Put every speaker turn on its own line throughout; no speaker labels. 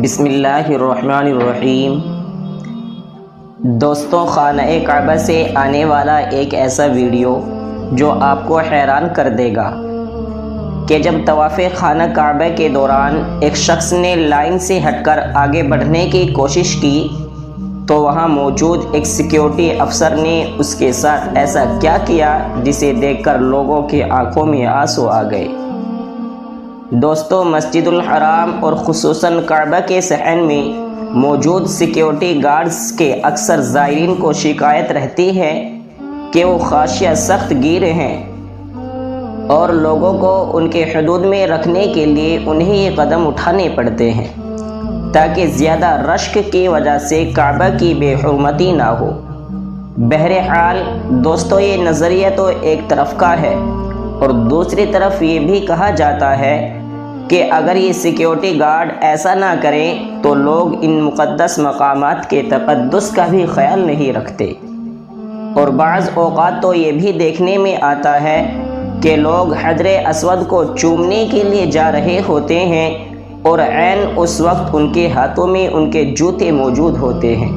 بسم اللہ الرحمن الرحیم۔ دوستوں، خانہ کعبہ سے آنے والا ایک ایسا ویڈیو جو آپ کو حیران کر دے گا کہ جب طواف خانہ کعبہ کے دوران ایک شخص نے لائن سے ہٹ کر آگے بڑھنے کی کوشش کی تو وہاں موجود ایک سیکیورٹی افسر نے اس کے ساتھ ایسا کیا کیا جسے دیکھ کر لوگوں کی آنکھوں میں آنسو آ گئے۔ دوستو، مسجد الحرام اور خصوصاً کعبہ کے صحن میں موجود سیکیورٹی گارڈز کے اکثر زائرین کو شکایت رہتی ہے کہ وہ خاشیہ سخت گیر ہیں اور لوگوں کو ان کے حدود میں رکھنے کے لیے انہیں یہ قدم اٹھانے پڑتے ہیں تاکہ زیادہ رشک کی وجہ سے کعبہ کی بے حرمتی نہ ہو۔ بہرحال دوستو، یہ نظریہ تو ایک طرف کا ہے اور دوسری طرف یہ بھی کہا جاتا ہے کہ اگر یہ سیکیورٹی گارڈ ایسا نہ کریں تو لوگ ان مقدس مقامات کے تقدس کا بھی خیال نہیں رکھتے، اور بعض اوقات تو یہ بھی دیکھنے میں آتا ہے کہ لوگ حجر اسود کو چومنے کے لیے جا رہے ہوتے ہیں اور عین اس وقت ان کے ہاتھوں میں ان کے جوتے موجود ہوتے ہیں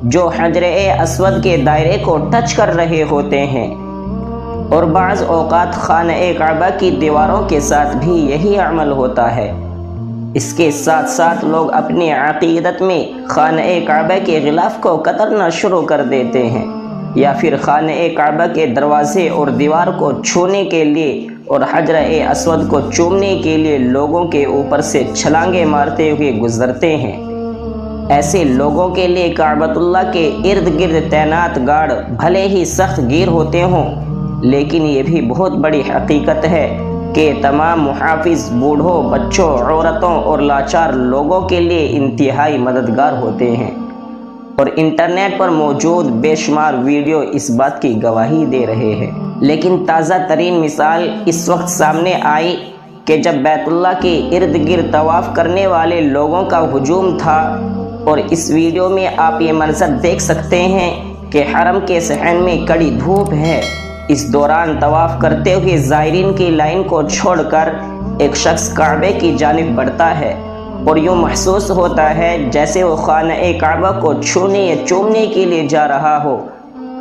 جو حجر اسود کے دائرے کو ٹچ کر رہے ہوتے ہیں، اور بعض اوقات خانہ کعبہ کی دیواروں کے ساتھ بھی یہی عمل ہوتا ہے۔ اس کے ساتھ ساتھ لوگ اپنی عقیدت میں خانہ کعبہ کے غلاف کو کترنا شروع کر دیتے ہیں، یا پھر خانہ کعبہ کے دروازے اور دیوار کو چھونے کے لیے اور حجر اسود کو چومنے کے لیے لوگوں کے اوپر سے چھلانگیں مارتے ہوئے گزرتے ہیں۔ ایسے لوگوں کے لیے کعبۃ اللہ کے ارد گرد تعینات گارڈ بھلے ہی سخت گیر ہوتے ہوں، لیکن یہ بھی بہت بڑی حقیقت ہے کہ تمام محافظ بوڑھوں، بچوں، عورتوں اور لاچار لوگوں کے لیے انتہائی مددگار ہوتے ہیں، اور انٹرنیٹ پر موجود بے شمار ویڈیو اس بات کی گواہی دے رہے ہیں۔ لیکن تازہ ترین مثال اس وقت سامنے آئی کہ جب بیت اللہ کے ارد گرد طواف کرنے والے لوگوں کا ہجوم تھا، اور اس ویڈیو میں آپ یہ منظر دیکھ سکتے ہیں کہ حرم کے صحن میں کڑی دھوپ ہے۔ اس دوران طواف کرتے ہوئے زائرین کی لائن کو چھوڑ کر ایک شخص کعبے کی جانب بڑھتا ہے، اور یوں محسوس ہوتا ہے جیسے وہ خانہ کعبہ کو چھونے یا چومنے کے لیے جا رہا ہو۔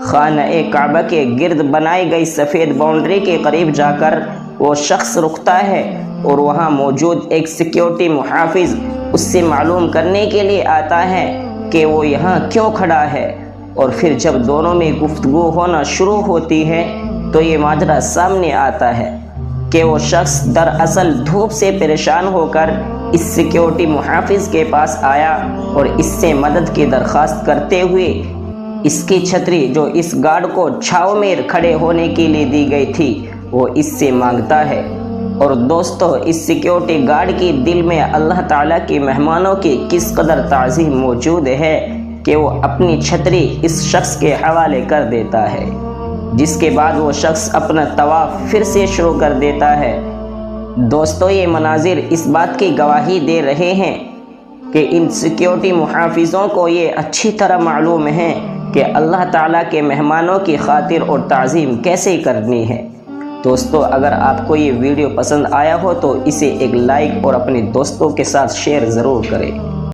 خانہ کعبہ کے گرد بنائی گئی سفید باؤنڈری کے قریب جا کر وہ شخص رکتا ہے، اور وہاں موجود ایک سیکیورٹی محافظ اس سے معلوم کرنے کے لیے آتا ہے کہ وہ یہاں کیوں کھڑا ہے، اور پھر جب دونوں میں گفتگو ہونا شروع ہوتی ہے تو یہ ماجرا سامنے آتا ہے کہ وہ شخص دراصل دھوپ سے پریشان ہو کر اس سیکیورٹی محافظ کے پاس آیا اور اس سے مدد کی درخواست کرتے ہوئے اس کی چھتری جو اس گارڈ کو چھاؤں میں کھڑے ہونے کے لیے دی گئی تھی وہ اس سے مانگتا ہے۔ اور دوستو، اس سیکیورٹی گارڈ کی دل میں اللہ تعالیٰ کے مہمانوں کی کس قدر تعظیم موجود ہے کہ وہ اپنی چھتری اس شخص کے حوالے کر دیتا ہے، جس کے بعد وہ شخص اپنا طواف پھر سے شروع کر دیتا ہے۔ دوستو، یہ مناظر اس بات کی گواہی دے رہے ہیں کہ ان سیکیورٹی محافظوں کو یہ اچھی طرح معلوم ہے کہ اللہ تعالیٰ کے مہمانوں کی خاطر اور تعظیم کیسے کرنی ہے۔ دوستو، اگر آپ کو یہ ویڈیو پسند آیا ہو تو اسے ایک لائک اور اپنے دوستوں کے ساتھ شیئر ضرور کریں۔